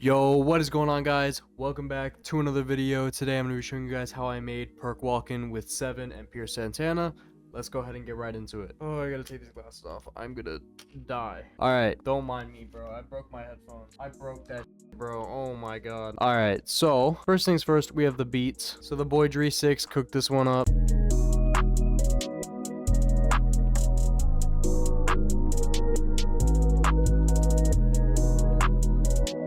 Yo, what is going on, guys? Welcome back to another video. Today I'm going to be showing you guys how I made perc walkin with Seven and Pierce Santana. Let's go ahead and get right into it. Oh, I gotta take these glasses off. I'm gonna die. Alright, don't mind me, bro. I broke my headphones. I broke that bro. Oh my god. Alright, so first things first, we have the beats. So the boy Dre 6 cooked this one up.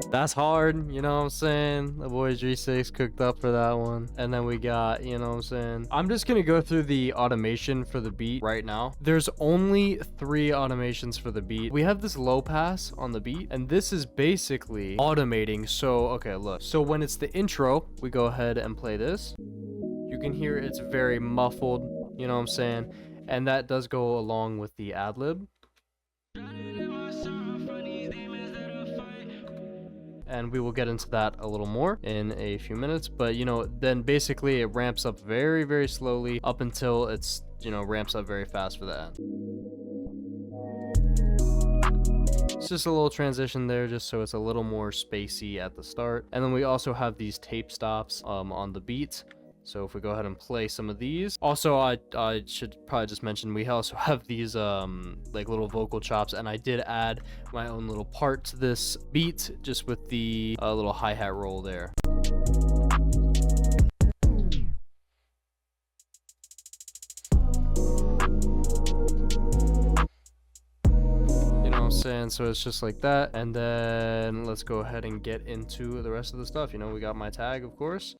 That's hard, you know what I'm saying? The boy G6 cooked up for that one. And then we got, you know what I'm saying? I'm just gonna go through the automation for the beat right now. There's only 3 automations for the beat. We have this low pass on the beat, and this is basically automating. So, okay, look. So when it's the intro, we go ahead and play this. You can hear it's very muffled, you know what I'm saying? And that does go along with the ad-lib. And we will get into that a little more in a few minutes, but you know, then basically it ramps up very, very slowly up until it's, you know, ramps up very fast for the end. It's just a little transition there, just so it's a little more spacey at the start. And then we also have these tape stops on the beat. So if we go ahead and play some of these. Also, I should probably just mention, we also have these like little vocal chops, and I did add my own little part to this beat just with the little hi-hat roll there. You know what I'm saying? So it's just like that. And then let's go ahead and get into the rest of the stuff. You know, we got my tag, of course,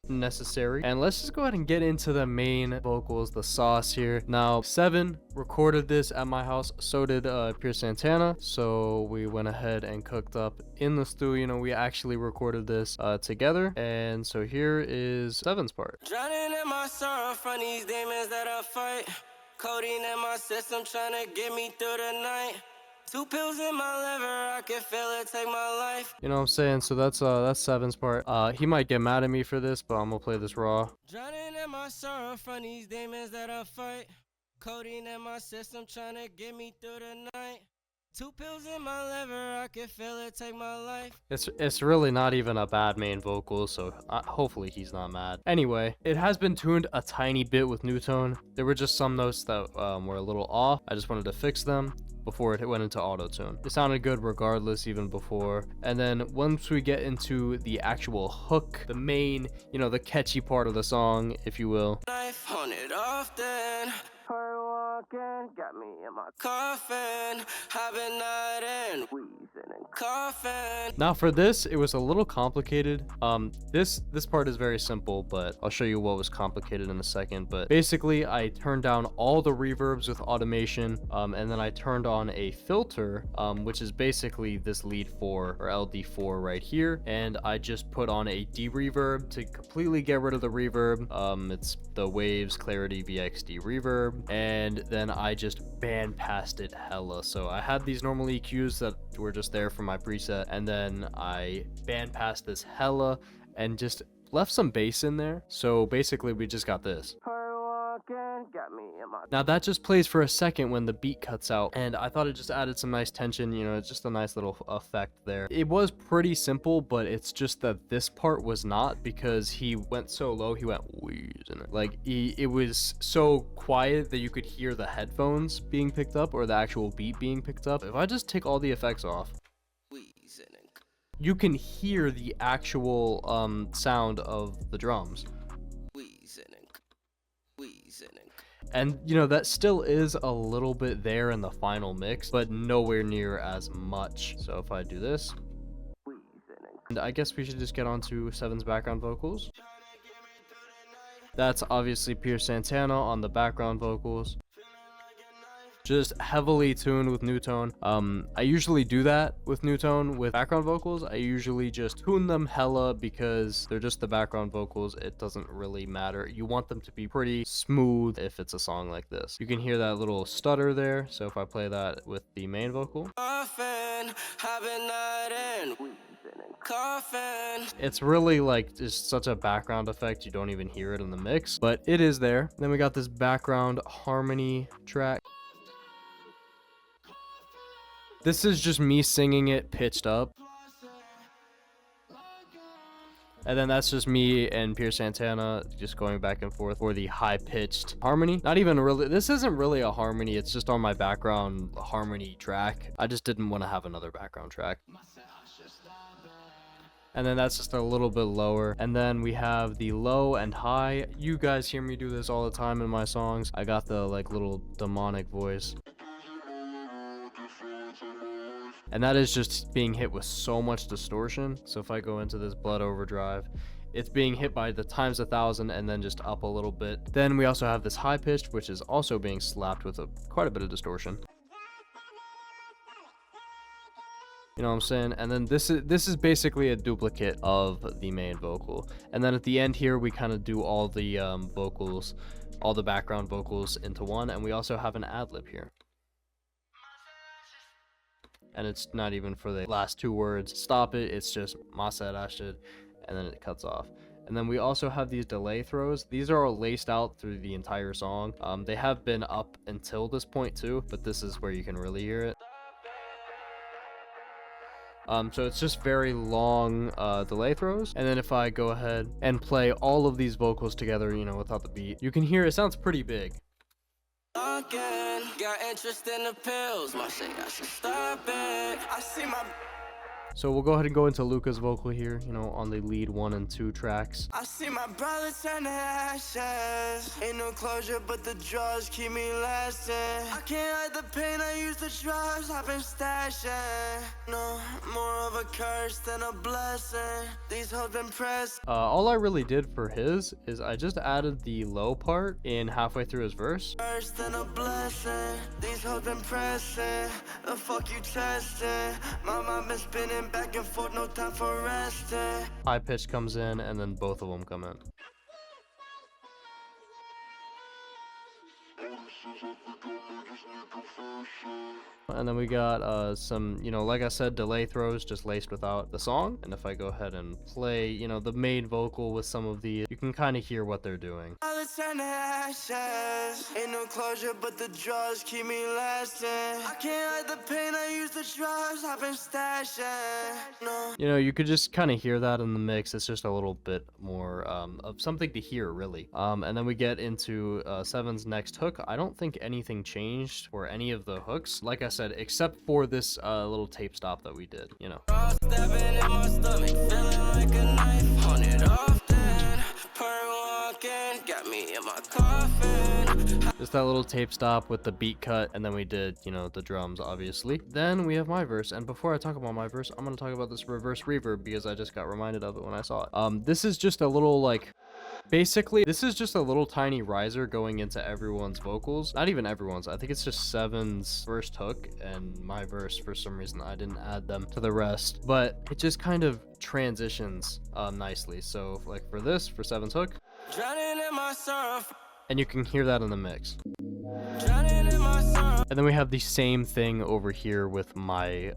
necessary, and let's just go ahead and get into the main vocals, the sauce here. Now, Seven recorded this at my house, so did Pierce Santana, so we went ahead and cooked up in the studio. You know, we actually recorded this together, and so here is Seven's part. Drowning in my sorrow from these demons that I fight, codeine in my system trying to get me through the night. 2 pills in my liver, I can feel it take my life. You know what I'm saying? So that's Seven's part. He might get mad at me for this, but I'm gonna play this raw. Drowning in my sorrow from these demons that I fight, codeine in my system trying to get me through the night. 2 pills in my liver, I can feel it take my life. It's really not even a bad main vocal, so hopefully he's not mad. Anyway, it has been tuned a tiny bit with new tone. There were just some notes that were a little off. I just wanted to fix them before it went into auto tune. It sounded good regardless, even before. And then once we get into the actual hook, the main, you know, the catchy part of the song, if you will. Knife on it often. Walking, got me in my coffin. I've been nodding, wheezing and coughing. Now for this, it was a little complicated. This part is very simple, but I'll show you what was complicated in a second. But basically, I turned down all the reverbs with automation, and then I turned on a filter, which is basically this lead 4 or LD4 right here, and I just put on a D-reverb to completely get rid of the reverb. It's the Waves Clarity VXD reverb, and then I just band passed it hella. So I had these normal EQs that were just there for my preset, and then I band passed this hella and just left some bass in there. So basically we just got this. Got me in my... Now that just plays for a second when the beat cuts out, and I thought it just added some nice tension. You know, it's just a nice little effect there. It was pretty simple, but it's just that this part was not, because he went so low, he went wheezing. Like it was so quiet that you could hear the headphones being picked up or the actual beat being picked up. If I just take all the effects off, you can hear the actual sound of the drums. And you know, that still is a little bit there in the final mix, but nowhere near as much. So if I do this, and I guess we should just get on to Seven's background vocals. That's obviously Pierce Santana on the background vocals. Just heavily tuned with new tone. I usually do that with new tone with background vocals. I usually just tune them hella because they're just the background vocals. It doesn't really matter. You want them to be pretty smooth if it's a song like this. You can hear that little stutter there. So if I play that with the main vocal, it's really like just such a background effect. You don't even hear it in the mix, but it is there. Then we got this background harmony track. This is just me singing it pitched up. And then that's just me and Pierce Santana just going back and forth for the high-pitched harmony. Not even really, this isn't really a harmony, it's just on my background harmony track. I just didn't want to have another background track. And then that's just a little bit lower. And then we have the low and high. You guys hear me do this all the time in my songs. I got the like little demonic voice. And that is just being hit with so much distortion. So if I go into this blood overdrive, it's being hit by the times 1,000 and then just up a little bit. Then we also have this high pitched, which is also being slapped with quite a bit of distortion. You know what I'm saying? And then this is basically a duplicate of the main vocal. And then at the end here, we kind of do all the vocals, all the background vocals into one. And we also have an ad-lib here. And it's not even for the last two words. Stop it. It's just Maserashid, and then it cuts off. And then we also have these delay throws. These are all laced out through the entire song. They have been up until this point too, but this is where you can really hear it. So it's just very long delay throws. And then if I go ahead and play all of these vocals together, you know, without the beat, you can hear it sounds pretty big. Walkin, got interest in the pills. My shit, I should stop it. I see my. So we'll go ahead and go into Luca's vocal here, you know, on the lead 1 and 2 tracks. I see my brother turn to ashes. Ain't no closure, but the drugs keep me lasting. I can't hide the pain, I use the drugs I've been stashing. No, more of a curse than a blessing. These hoes been pressed. All I really did for his is I just added the low part in halfway through his verse. Worse than a blessing. These hoes been pressing. The fuck you testing? My mind been spinning back and forth, no time for resting. High pitch comes in and then both of them come in. And then we got some, you know, like I said, delay throws just laced without the song. And if I go ahead and play, you know, the main vocal with some of these, you can kind of hear what they're doing. Ain't no closure, but the drugs keep me lasting. I can't hide the pain, I use the drugs I've been stashing. No. You know, you could just kind of hear that in the mix. It's just a little bit more of something to hear, really. And then we get into Seven's next hook. I don't think anything changed for any of the hooks. Like I said, except for this little tape stop that we did, you know. Stabbing in my stomach, feeling like a knife on it often. Walking, got me in my coffin. Just that little tape stop with the beat cut, and then we did, you know, the drums, obviously. Then we have my verse, and before I talk about my verse, I'm gonna talk about this reverse reverb because I just got reminded of it when I saw it. This is just a little, like, basically, this is just a little tiny riser going into everyone's vocals. Not even everyone's. I think it's just Seven's first hook and my verse. For some reason, I didn't add them to the rest. But it just kind of transitions nicely. So, like for this, for Seven's hook. Drowning in my sorrow. And you can hear that in the mix. Drowning in my sorrow. And then we have the same thing over here with my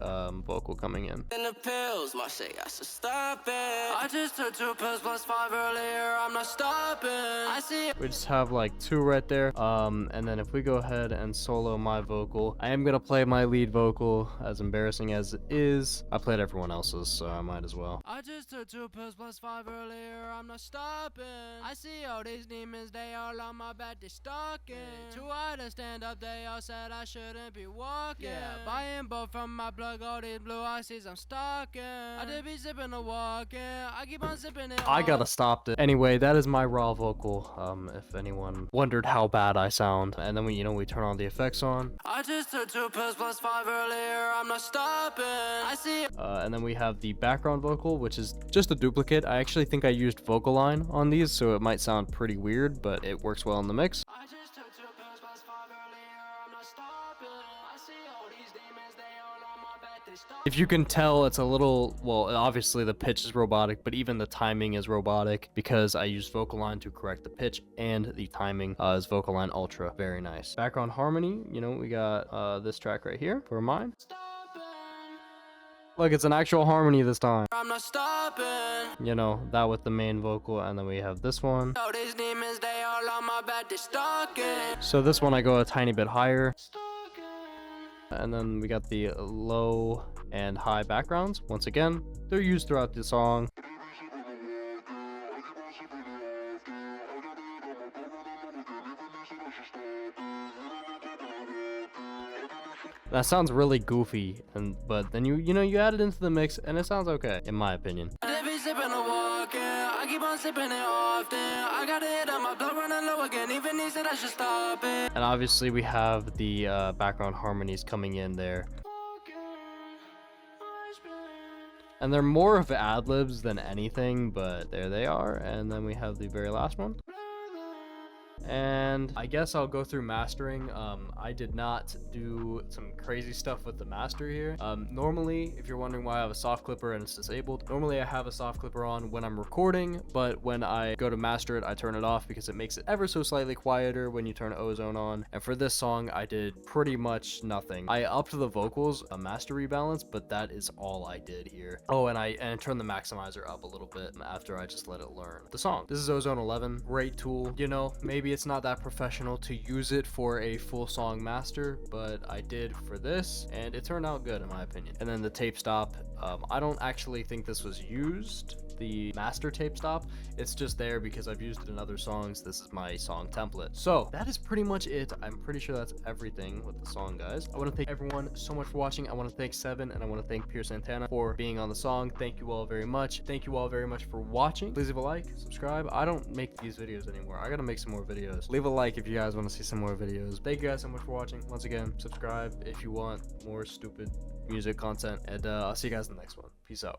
vocal coming in. In the pills, my shit, I should stop it. I just took 2 pills plus 5 earlier, I'm not stopping. I see it. We just have like 2 right there. And then if we go ahead and solo my vocal, I am gonna play my lead vocal, as embarrassing as it is. I played everyone else's, so I might as well. I just took 2 pills plus 5 earlier, I'm not stopping. I see all these demons, they all on my back, they stalking. Too hard to stand up, they all said I shouldn't be walking. Yeah, buying both from my blood, all these blue ices, I'm stalking. I did be sipping the walking, I keep on sipping it. I gotta stop it. Anyway, that is my raw vocal, if anyone wondered how bad I sound. And then we, you know, we turn all the effects on. I just took 2 pills plus 5 earlier, I'm not stopping. I see. And then we have the background vocal, which is just a duplicate. I actually think I used vocal line on these, so it might sound pretty weird, but it works well in the mix. I just took 2 pills plus 5 earlier, I'm not stopping. I see all these demons, they all on my back, they stalking. If you can tell, it's a little, well, obviously the pitch is robotic, but even the timing is robotic because I used vocal line to correct the pitch, and the timing is vocal line ultra. Very nice. Background harmony, you know, we got this track right here for mine. Look, it's an actual harmony this time. I'm not stopping. You know, that with the main vocal, and then we have this one. All these demons, they all on my back, they stalking. So this one I go a tiny bit higher. And then we got the low and high backgrounds. Once again, they're used throughout the song. That sounds really goofy, but then you add it into the mix and it sounds okay, in my opinion. They be sipping a walkin', I keep on sipping it often. I got it on my blood running low again, even he said I should stop it. And obviously we have the background harmonies coming in there. And they're more of ad-libs than anything, but there they are. And then we have the very last one. And I guess I'll go through mastering. I did not do some crazy stuff with the master here. Normally, if you're wondering why I have a soft clipper and it's disabled, normally I have a soft clipper on when I'm recording, but when I go to master it, I turn it off because it makes it ever so slightly quieter when you turn ozone on. And for this song, I did pretty much nothing. I upped the vocals, a master rebalance, but that is all I did here. Oh, and I turned the maximizer up a little bit after I just let it learn the song. This is Ozone 11, great tool. You know, maybe it's not that professional to use it for a full song master, but I did for this and it turned out good in my opinion. And then the tape stop, I don't actually think this was used, the master tape stop. It's just there because I've used it in other songs. This is my song template. So that is pretty much it. I'm pretty sure that's everything with the song, guys. I want to thank everyone so much for watching. I want to thank Seven and I want to thank Pierre Santana for being on the song. Thank you all very much. Thank you all very much for watching. Please leave a like, subscribe. I don't make these videos anymore. I gotta make some more videos. Leave a like if you guys want to see some more videos. Thank you guys so much for watching. Once again, subscribe if you want more stupid music content, and I'll see you guys in the next one. Peace out.